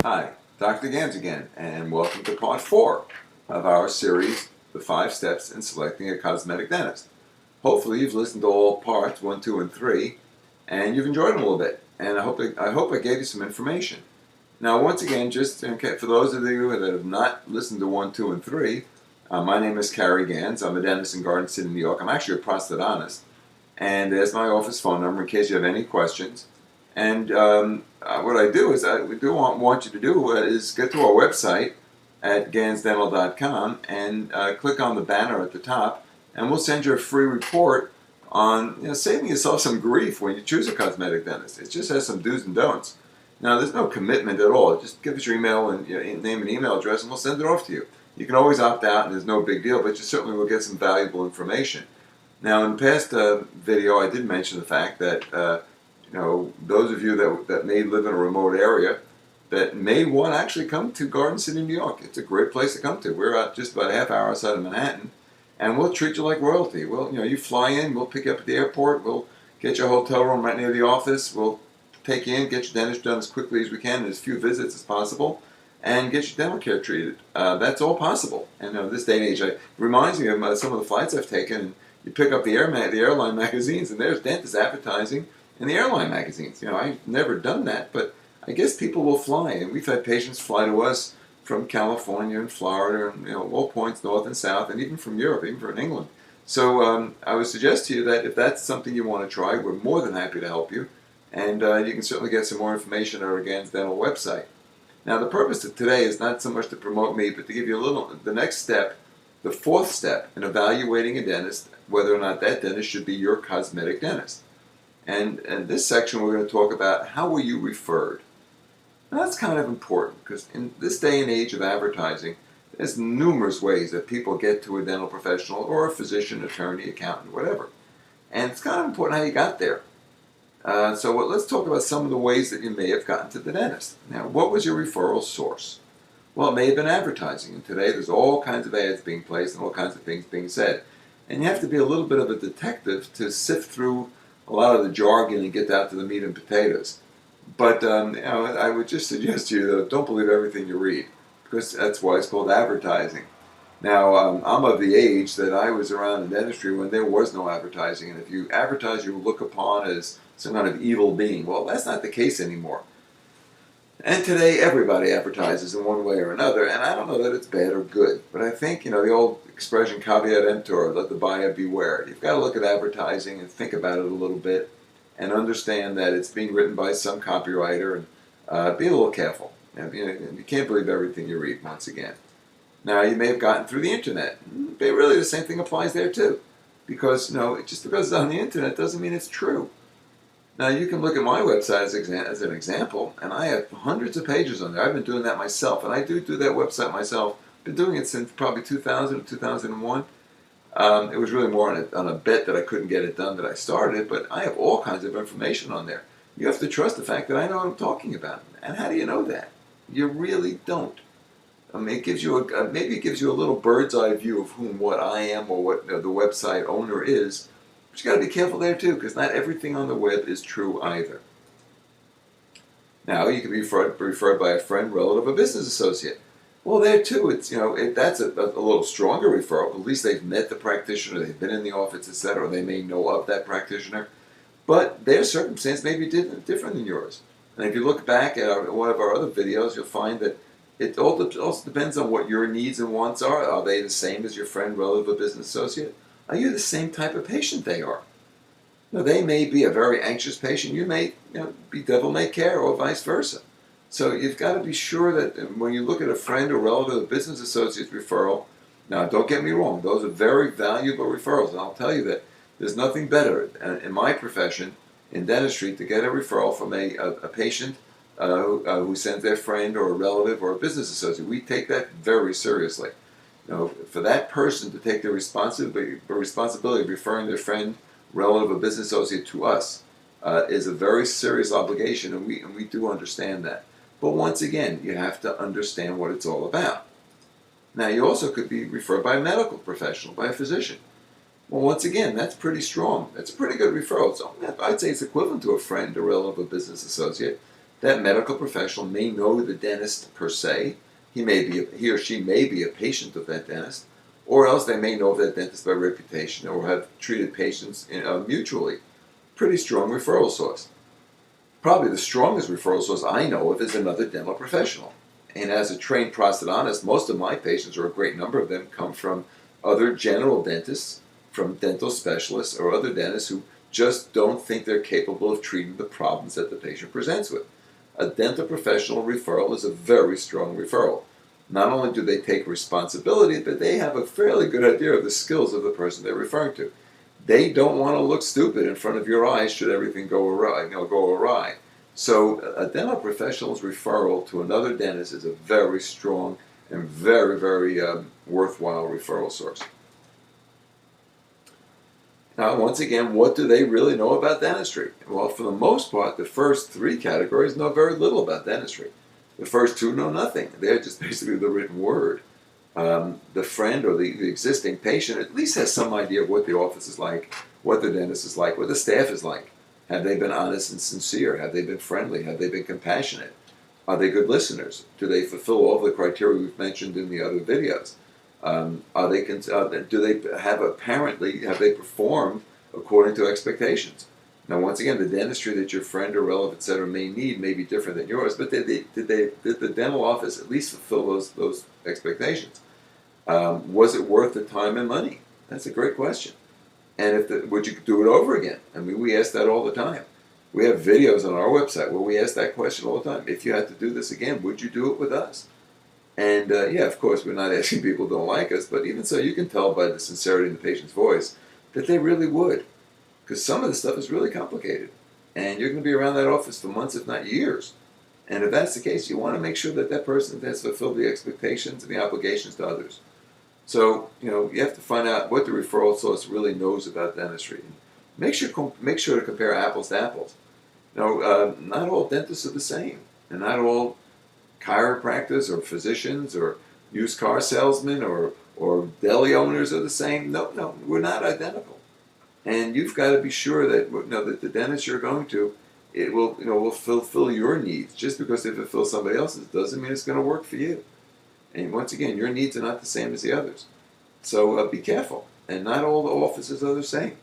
Hi, Dr. Gans again, and welcome to part 4 of our series, The 5 Steps in Selecting a Cosmetic Dentist. Hopefully you've listened to all parts 1, 2, and 3, and you've enjoyed them a little bit, and I hope I gave you some information. Now, once again, just for those of you that have not listened to 1, 2, and 3, my name is Carrie Gans. I'm a dentist in Garden City, New York. I'm actually a prosthodontist, and there's my office phone number in case you have any questions. And what I do is want you to do is get to our website at gansdental.com and click on the banner at the top, and we'll send you a free report on saving yourself some grief when you choose a cosmetic dentist. It just has some do's and don'ts. Now, there's no commitment at all. Just give us your email and your name and email address, and we'll send it off to you. You can always opt out, and there's no big deal, but you certainly will get some valuable information. Now, in the past video, I did mention the fact that those of you that may live in a remote area that may want to actually come to Garden City, New York. It's a great place to come to. We're out just about a half hour outside of Manhattan, and we'll treat you like royalty. You fly in, we'll pick you up at the airport, we'll get you a hotel room right near the office, we'll take you in, get your dentist done as quickly as we can, as few visits as possible, and get your dental care treated. That's all possible. And this day and age, it reminds me of some of the flights I've taken. You pick up the airline magazines, and there's dentists advertising in the airline magazines. I've never done that, but I guess people will fly, and we've had patients fly to us from California and Florida and all points north and south, and even from Europe, even from England. So I would suggest to you that if that's something you want to try, we're more than happy to help you, and you can certainly get some more information at our Gans Dental website. Now, the purpose of today is not so much to promote me, but to give you the next step, the 4th step in evaluating a dentist, whether or not that dentist should be your cosmetic dentist. And in this section, we're going to talk about how were you referred. Now, that's kind of important because in this day and age of advertising, there's numerous ways that people get to a dental professional or a physician, attorney, accountant, whatever. And it's kind of important how you got there. Let's talk about some of the ways that you may have gotten to the dentist. Now, what was your referral source? Well, it may have been advertising. And today, there's all kinds of ads being placed and all kinds of things being said. And you have to be a little bit of a detective to sift through a lot of the jargon and get down to the meat and potatoes. But I would just suggest to you that don't believe everything you read, because that's why it's called advertising. Now, I'm of the age that I was around in dentistry when there was no advertising, and if you advertise, you were looked upon as some kind of evil being. Well, that's not the case anymore. And today, everybody advertises in one way or another, and I don't know that it's bad or good, but I think, the old expression, caveat emptor, let the buyer beware. You've got to look at advertising and think about it a little bit and understand that it's being written by some copywriter, and be a little careful. You can't believe everything you read, once again. Now, you may have gotten through the internet, but really the same thing applies there too, because, just because it's on the internet doesn't mean it's true. Now, you can look at my website as an example, and I have hundreds of pages on there. I've been doing that myself, and I do that website myself. I've been doing it since probably 2000 or 2001. It was really more on a bet that I couldn't get it done that I started, but I have all kinds of information on there. You have to trust the fact that I know what I'm talking about. And how do you know that? You really don't. I mean, it gives you maybe it gives you a little bird's eye view of what I am or what the website owner is. But you got to be careful there too, because not everything on the web is true either. Now, you can be referred by a friend, relative, a business associate. Well, there too, that's a little stronger referral. At least they've met the practitioner, they've been in the office, etc. They may know of that practitioner, but their circumstance may be different than yours. And if you look back at one of our other videos, you'll find that it also depends on what your needs and wants are. Are they the same as your friend, relative, or business associate? Are you the same type of patient they are? Now, they may be a very anxious patient. You may be devil-may-care, or vice versa. So you've got to be sure that when you look at a friend or relative or business associate's referral, now don't get me wrong, those are very valuable referrals. And I'll tell you that there's nothing better in my profession, in dentistry, to get a referral from a patient who sends their friend or a relative or a business associate. We take that very seriously. For that person to take the responsibility of referring their friend, relative, or business associate to us is a very serious obligation, and we do understand that. But once again, you have to understand what it's all about. Now, you also could be referred by a medical professional, by a physician. Well, once again, that's pretty strong. That's a pretty good referral. So I'd say it's equivalent to a friend, a relative, a business associate. That medical professional may know the dentist per se. He or she may be a patient of that dentist, or else they may know of that dentist by reputation or have treated patients mutually. Pretty strong referral source. Probably the strongest referral source I know of is another dental professional. And as a trained prosthodontist, most of my patients, or a great number of them, come from other general dentists, from dental specialists, or other dentists who just don't think they're capable of treating the problems that the patient presents with. A dental professional referral is a very strong referral. Not only do they take responsibility, but they have a fairly good idea of the skills of the person they're referring to. They don't want to look stupid in front of your eyes should everything go awry. So a dental professional's referral to another dentist is a very strong and very, very worthwhile referral source. Now, once again, what do they really know about dentistry? Well, for the most part, the first three categories know very little about dentistry. The first two know nothing. They're just basically the written word. The friend or the existing patient at least has some idea of what the office is like, what the dentist is like, what the staff is like. Have they been honest and sincere? Have they been friendly? Have they been compassionate? Are they good listeners? Do they fulfill all the criteria we've mentioned in the other videos? Have they performed according to expectations? Now, once again, the dentistry that your friend or relative, etc., may need may be different than yours, but did the dental office at least fulfill those expectations? Was it worth the time and money? That's a great question. And would you do it over again? I mean, we ask that all the time. We have videos on our website where we ask that question all the time. If you had to do this again, would you do it with us? And yeah, of course, we're not asking people who don't like us, but even so, you can tell by the sincerity in the patient's voice that they really would. Because some of the stuff is really complicated. And you're going to be around that office for months, if not years. And if that's the case, you want to make sure that that person has fulfilled the expectations and the obligations to others. So, you have to find out what the referral source really knows about dentistry. Make sure to compare apples to apples. Not all dentists are the same. And not all chiropractors or physicians or used car salesmen or deli owners are the same. No, we're not identical. And you've got to be sure that the dentist you're going to, it will fulfill your needs. Just because it fulfills somebody else's doesn't mean it's going to work for you. And once again, your needs are not the same as the others. So be careful. And not all the offices are the same.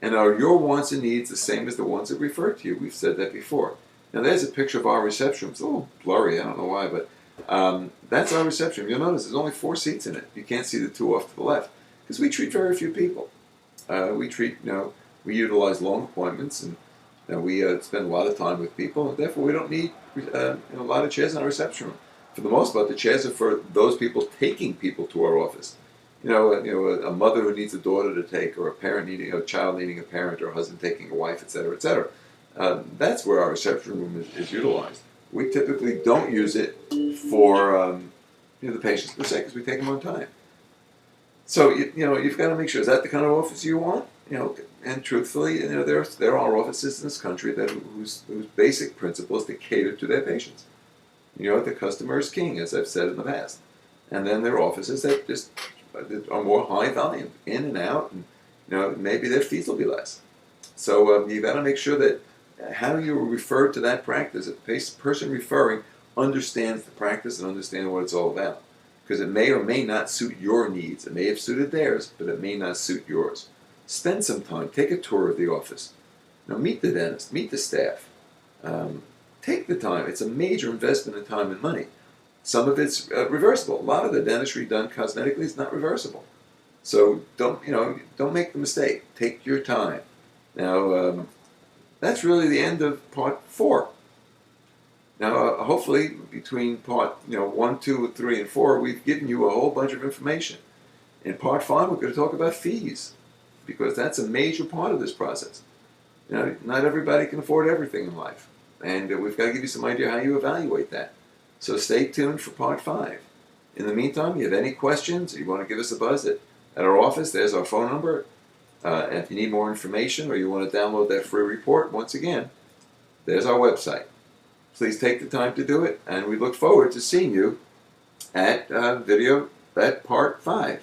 And are your wants and needs the same as the ones that refer to you? We've said that before. Now there's a picture of our reception room. It's a little blurry, I don't know why, but that's our reception room. You'll notice there's only 4 seats in it. You can't see the 2 off to the left. Because we treat very few people. We utilize long appointments, and we spend a lot of time with people, and therefore we don't need a lot of chairs in our reception room. For the most part, the chairs are for those people taking people to our office. A mother who needs a daughter to take, or a child needing a parent, or a husband taking a wife, etc., etc. That's where our reception room is utilized. We typically don't use it for the patients per se, because we take them on time. So you've got to make sure, is that the kind of office you want? And truthfully, there are offices in this country whose basic principle is to cater to their patients. The customer is king, as I've said in the past. And then there are offices that just are more high volume, in and out, and maybe their fees will be less. So you've got to make sure that how you refer to that practice, that the person referring understands the practice and understands what it's all about. Because it may or may not suit your needs. It may have suited theirs, but it may not suit yours. Spend some time. Take a tour of the office. Meet the dentist. Meet the staff. Take the time. It's a major investment in time and money. Some of it's reversible. A lot of the dentistry done cosmetically is not reversible. So don't make the mistake. Take your time. Now, that's really the end of part 4. Now, hopefully, between part 1, 2, 3, and 4, we've given you a whole bunch of information. In part 5, we're going to talk about fees, because that's a major part of this process. Not everybody can afford everything in life, and we've got to give you some idea how you evaluate that. So stay tuned for part 5. In the meantime, you have any questions, or you want to give us a buzz at our office, there's our phone number. And if you need more information, or you want to download that free report, once again, there's our website. Please take the time to do it, and we look forward to seeing you at part 5.